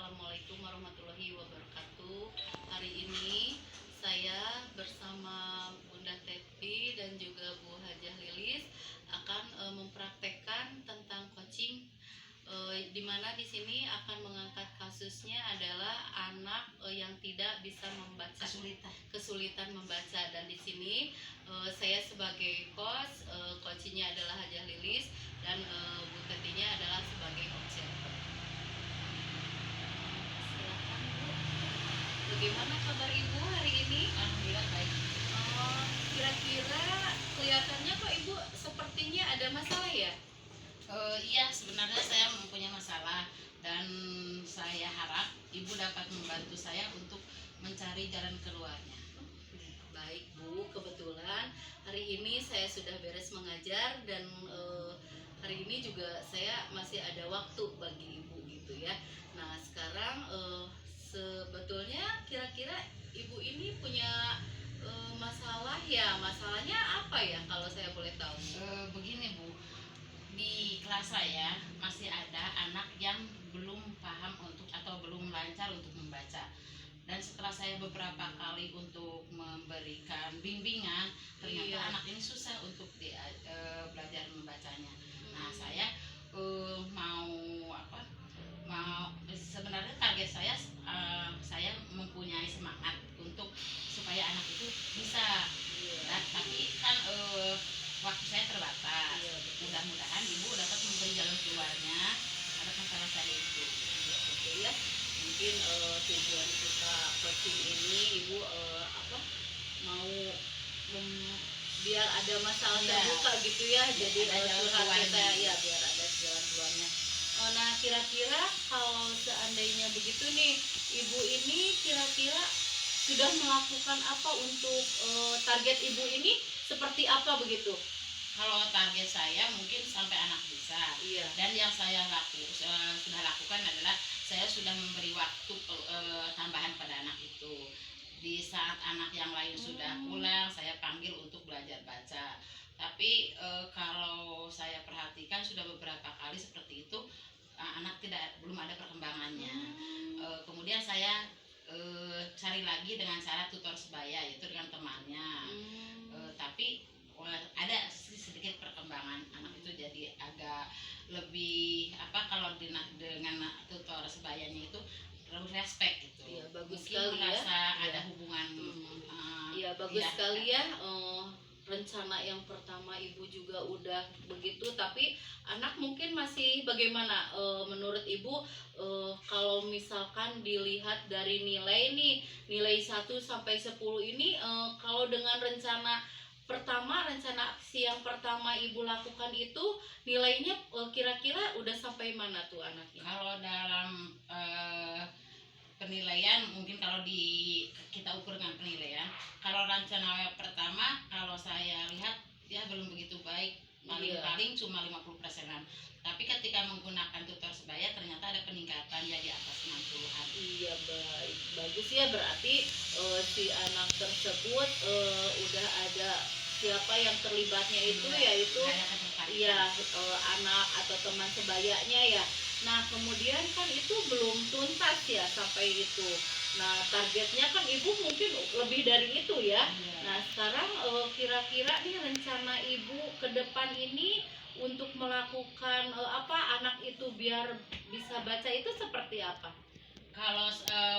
Assalamualaikum warahmatullahi wabarakatuh. Hari ini saya bersama Bunda Tepi dan juga Bu Hajah Lilis akan mempraktekkan tentang coaching, di mana di sini akan mengangkat kasusnya adalah anak yang tidak bisa membaca, kesulitan membaca. Dan di sini saya sebagai coachingnya adalah Hajah Lilis dan Bu Tetinya adalah sebagai observer. Silakan Bu, bagaimana kabar Ibu hari ini? Alhamdulillah baik. Kira-kira kelihatannya kok Ibu sepertinya ada masalah ya? Iya, sebenarnya saya mempunyai masalah dan saya harap Ibu dapat membantu saya untuk mencari jalan keluarnya. Baik Bu, kebetulan hari ini saya sudah beres mengajar dan hari ini juga saya masih ada waktu bagi Ibu gitu ya. Nah sekarang sebetulnya kira-kira Ibu ini punya masalah ya, masalahnya apa ya kalau saya boleh tahu? Begini Bu, di kelas saya masih ada anak yang belum paham atau belum lancar untuk membaca. Dan setelah saya beberapa kali untuk memberikan bimbingan, ternyata anak ini susah untuk belajar membacanya. Nah, saya sebenarnya target saya mempunyai semangat untuk supaya anak itu bisa. Dan tapi kan waktu saya terbatas. Mudah-mudahan Ibu dapat memberi jalan keluarnya terhadap masalah saya itu. Oke ya, mungkin tujuan kita coaching ini Ibu mau biar ada masalah terbuka gitu ya, jadi curhat kita ya biar ada jalan keluarnya. Nah kira-kira kalau seandainya begitu nih, Ibu ini kira-kira sudah melakukan apa untuk target Ibu ini seperti apa begitu? Kalau target saya mungkin sampai anak bisa. Iya. Dan yang saya sudah lakukan adalah saya sudah memberi waktu tambahan pada anak itu. Di saat anak yang lain sudah pulang, saya panggil untuk belajar baca. Tapi kalau saya perhatikan sudah beberapa kali seperti itu, anak belum ada perkembangannya. Kemudian saya cari lagi dengan cara tutor sebaya, yaitu dengan temannya. Tapi ada sedikit perkembangan anak itu, jadi agak lebih kalau dengan tutor sebayanya itu lebih respect gitu. Iya, bagus mungkin sekali merasa ya. ada hubungan. Iya, bagus sekali ya. Rencana yang pertama Ibu juga udah begitu, tapi anak mungkin masih bagaimana? Menurut Ibu kalau misalkan dilihat dari nilai nih, nilai 1 sampai 10 ini, kalau dengan rencana aksi yang pertama Ibu lakukan itu nilainya kira-kira udah sampai mana tuh anaknya? Kalau dalam penilaian, mungkin kalau kita ukur dengan penilaian, kalau rencana pertama kalau saya lihat dia belum begitu baik, paling cuma 50%-an. Tapi ketika menggunakan tutor sebaya ternyata ada peningkatan ya di atas 60-an. Iya, baik, bagus ya, berarti si anak tersebut udah ada siapa yang terlibatnya itu yaitu anak atau teman sebayanya ya. Nah kemudian kan itu belum tuntas ya sampai itu. Nah targetnya kan Ibu mungkin lebih dari itu ya. Nah sekarang kira-kira nih rencana Ibu ke depan ini untuk melakukan anak itu biar bisa baca itu seperti apa? Kalau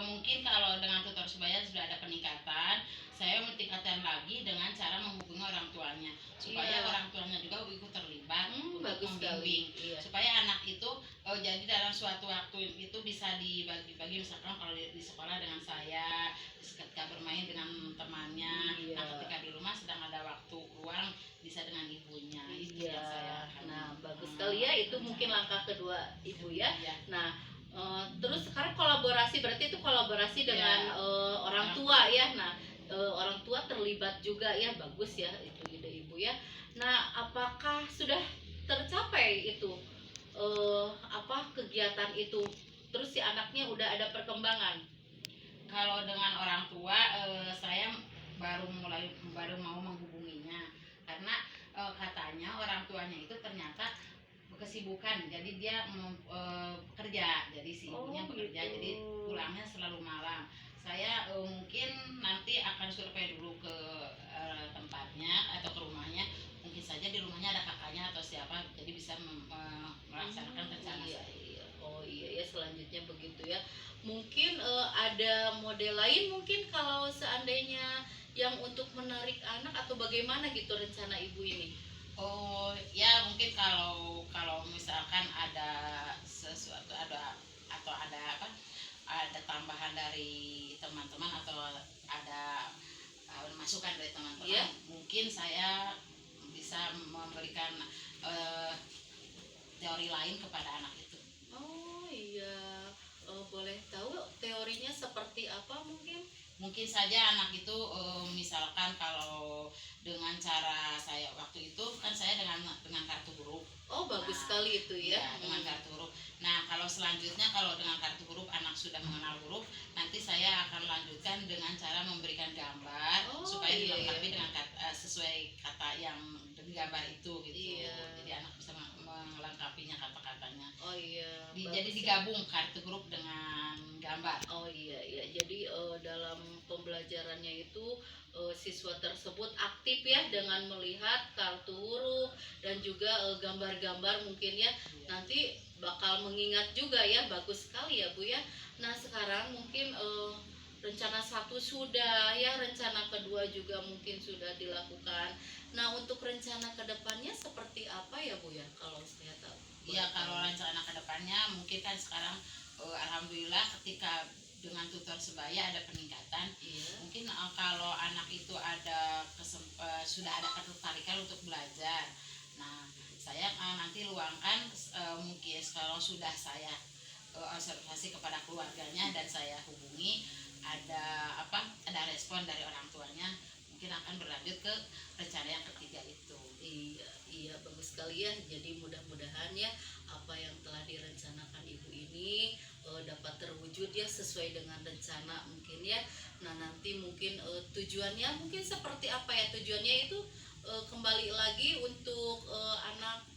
mungkin kalau dengan tutor sebaya sudah ada peningkatan, saya meningkatkan lagi dengan cara menghubungi orang tuanya supaya orang tuanya juga ikut terlibat untuk membimbing, supaya anak itu jadi dalam suatu waktu itu bisa dibagi-bagi. Misalkan kalau di sekolah dengan saya, ketika bermain dengan temannya, nah ketika di rumah sedang ada waktu luang bisa dengan ibunya. Itu yang saya bagus sekali ya, itu mungkin langkah kedua Ibu ya. Nah terus sekarang kolaborasi, berarti itu kolaborasi dengan orang tua ya. Nah orang tua terlibat juga ya, bagus ya itu ide Ibu ya. Nah apakah sudah tercapai itu kegiatan itu, terus si anaknya udah ada perkembangan? Kalau dengan orang tua saya baru mau menghubunginya karena katanya orang tuanya itu ternyata kesibukan, jadi dia kerja, jadi jadi si Oh, ibunya bekerja, gitu. jadi pulangnya selalu malam. Saya mungkin nanti akan survei dulu ke tempatnya atau ke rumahnya, mungkin saja di rumahnya ada kakaknya atau siapa, jadi bisa melaksanakan rencana Iya, saya. iya. Oh iya ya, selanjutnya begitu ya. Mungkin ada model lain mungkin kalau seandainya yang untuk menarik anak atau bagaimana gitu rencana ibu ini. Oh ya, mungkin kalau kalau misalkan ada sesuatu, ada atau ada apa, ada tambahan dari teman-teman atau ada masukan dari teman-teman, Iya. mungkin saya bisa memberikan eh, teori lain kepada anak itu. Oh iya. Boleh tahu teorinya seperti apa mungkin? Mungkin saja anak itu misalkan kalau dengan cara saya waktu itu kan saya dengan kartu huruf. Oh, bagus Nah, sekali itu ya. iya, dengan kartu huruf. Nah, kalau selanjutnya kalau dengan kartu huruf anak sudah mengenal huruf, nanti saya akan lanjutkan dengan cara memberikan gambar Oh, supaya iya, dilengkapi iya. dengan sesuai kata yang di gambar itu gitu. Iya. Jadi anak bisa melengkapinya kata-katanya. Oh iya. Jadi Bagus ya. digabung kartu huruf dengan gambar. Oh iya iya. Jadi dalam pembelajarannya itu siswa tersebut aktif ya dengan melihat kartu huruf dan juga gambar-gambar mungkin ya. Iya. Nanti bakal mengingat juga ya. Bagus sekali ya Bu ya. Nah, sekarang mungkin rencana satu sudah ya, rencana kedua juga mungkin sudah dilakukan. Nah, untuk rencana kedepannya seperti apa ya Bu ya, kalau saya tahu? Iya, kalau rencana kedepannya mungkin kan sekarang alhamdulillah ketika dengan tutor sebaya ada peningkatan. Iya. Mungkin kalau anak itu ada sudah ada ketertarikan untuk belajar. Nah, saya nanti luangkan mungkin kalau sudah saya observasi kepada keluarganya dan saya hubungi, ada apa? Ada respon dari orang tuanya, mungkin akan berlanjut ke rencana yang ketiga itu. Iya, iya bagus sekali ya. Jadi mudah-mudahan ya apa yang telah direncanakan ibu ini dapat terwujud ya sesuai dengan rencana mungkin ya. Nah, nanti mungkin tujuannya mungkin seperti apa ya, tujuannya itu kembali lagi untuk anak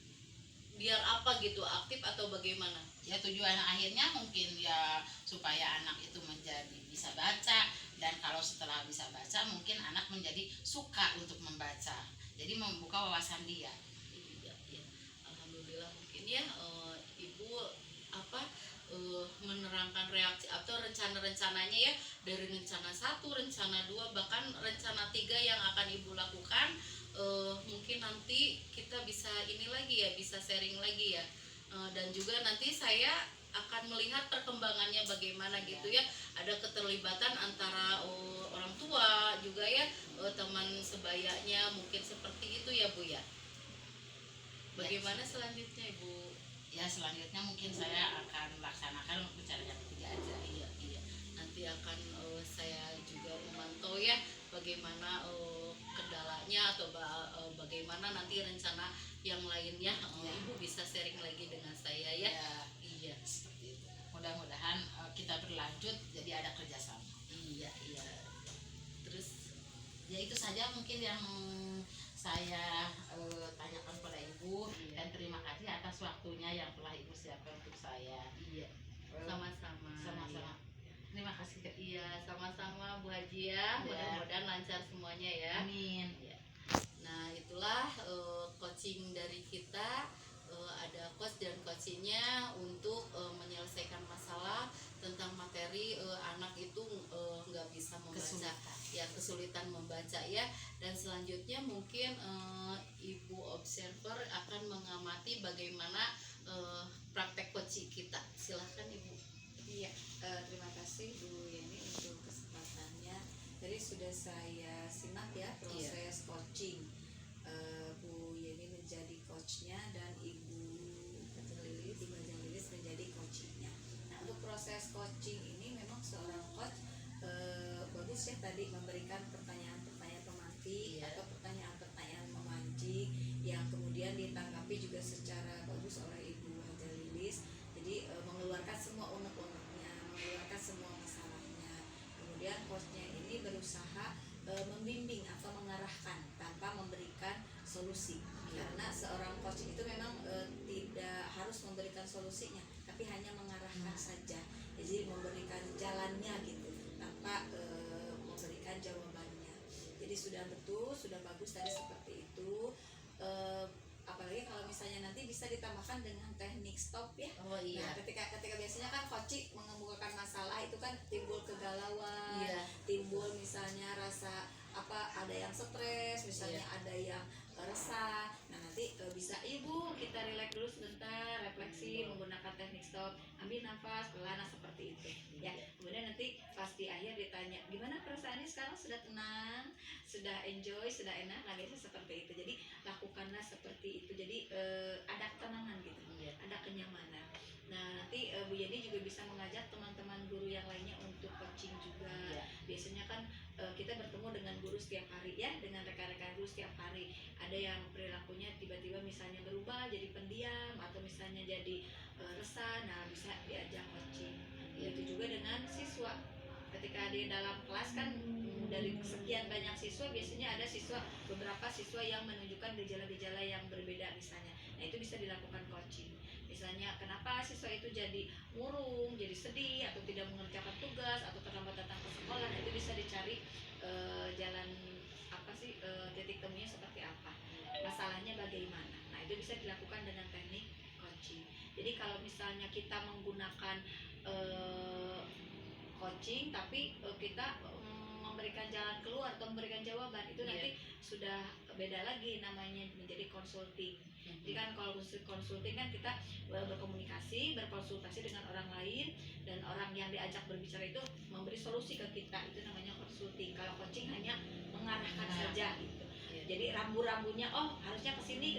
biar apa gitu, aktif atau bagaimana? Ya, tujuan akhirnya mungkin ya supaya anak itu menjadi bisa baca, dan kalau setelah bisa baca mungkin anak menjadi suka untuk membaca, jadi membuka wawasan dia. Iya, iya. Alhamdulillah mungkin ya ibu apa menerangkan reaksi atau rencana-rencananya ya, dari rencana satu, rencana dua, bahkan rencana tiga yang akan ibu lakukan. Mungkin nanti kita bisa ini lagi ya, bisa sharing lagi ya. Dan juga nanti saya akan melihat perkembangannya bagaimana gitu ya. Ada keterlibatan antara orang tua juga ya, teman sebayanya mungkin seperti itu ya Bu ya. Bagaimana selanjutnya Ibu? Ya, selanjutnya mungkin saya akan laksanakan rencana yang ketiga aja. Iya, iya. Nanti akan saya juga memantau ya bagaimana kendalanya atau bagaimana nanti rencana yang lainnya. Ya. Ibu bisa sharing lagi dengan saya ya. Ya, Iya. seperti itu. Mudah-mudahan kita berlanjut jadi ada kerjasama. Iya, iya. Terus Ya, itu saja mungkin yang saya tanyakan pada ibu. Iya. Dan terima kasih atas waktunya yang telah ibu siapkan untuk saya. iya, sama-sama. Sama-sama. Terima kasih. Iya, sama-sama Bu Haji ya. Iya. Mudah-mudahan lancar semuanya ya. Amin. Iya. Nah, itulah coaching dari kita. Ada coach dan coachingnya untuk menyelesaikan masalah tentang materi anak itu nggak bisa membaca, ya kesulitan membaca ya. Dan selanjutnya mungkin ibu observer akan mengamati bagaimana praktek coaching kita. Silahkan ibu. Iya, terima kasih Bu Yeni untuk kesempatannya. Jadi sudah saya simak ya proses coaching. Bu Yeni menjadi coachnya dan Ibu Kajang Lilis menjadi coachingnya. Nah, untuk proses coaching ini memang seorang coach bagus ya tadi memberikan pertanyaan-pertanyaan pemantik atau pertanyaan-pertanyaan memancing yang kemudian ditanggapi juga secara bagus oleh Ibu Kajang Lilis. Jadi mengeluarkan semua unek-uneknya, mengeluarkan semua masalahnya. Kemudian coachnya ini berusaha membimbing atau mengarahkan tanpa memberikan solusi. Karena seorang coach itu memang tidak harus memberikan solusinya, tapi hanya mengarahkan saja. sudah betul, sudah bagus tadi seperti itu. Apalagi kalau misalnya nanti bisa ditambahkan dengan teknik stop ya. Oh Nah, iya. ketika biasanya kan coaching mengemukakan masalah itu kan timbul kegalauan, Iya. timbul misalnya rasa ada yang stres, misalnya Iya. ada yang resah. Nah, nanti bisa ibu kita relax dulu sebentar, refleksi menggunakan teknik stop, ambil nafas pelan seperti itu ya. Kemudian nanti pas di akhir ditanya gimana perasaannya sekarang, sudah tenang, sudah enjoy, sudah enak. Nah, biasanya seperti itu. Jadi lakukanlah seperti itu. Jadi ada ketenangan gitu, Iya. ada kenyamanan. Nah, nanti Bu Yeni juga bisa mengajak teman-teman guru yang lainnya untuk coaching juga. Iya. Biasanya kan kita bertemu dengan guru setiap hari ya, dengan rekan-rekan guru setiap hari. Ada yang perilakunya tiba-tiba misalnya berubah jadi pendiam atau misalnya jadi resah. Nah, bisa diajak coaching. Begitu juga dengan siswa. Ketika di dalam kelas kan dari sekian banyak siswa biasanya ada beberapa siswa yang menunjukkan gejala-gejala yang berbeda misalnya. Nah, itu bisa dilakukan coaching. Misalnya kenapa siswa itu jadi murung, jadi sedih, atau tidak mengerjakan tugas, atau terlambat datang ke sekolah. Nah, itu bisa dicari jalan titik temunya seperti apa, masalahnya bagaimana. Nah, itu bisa dilakukan dengan teknik coaching. Jadi kalau misalnya kita menggunakan coaching tapi kita memberikan jalan keluar atau memberikan jawaban, itu nanti sudah beda lagi, namanya menjadi consulting. Jadi kan kalau consulting kan kita berkomunikasi, berkonsultasi dengan orang lain, dan orang yang diajak berbicara itu memberi solusi ke kita, itu namanya consulting. Kalau coaching hanya mengarahkan saja gitu. Jadi rambu-rambunya, oh harusnya kesini,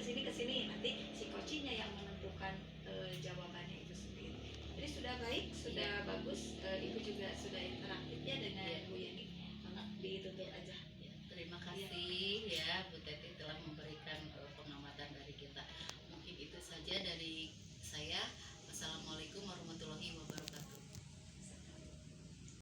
nanti si coachingnya yang menentukan jawabannya itu sendiri. Jadi sudah baik, sudah bagus. Ibu juga sudah interaktif ya dengan Bu Yeni. Ditutup aja. Terima kasih ya Bu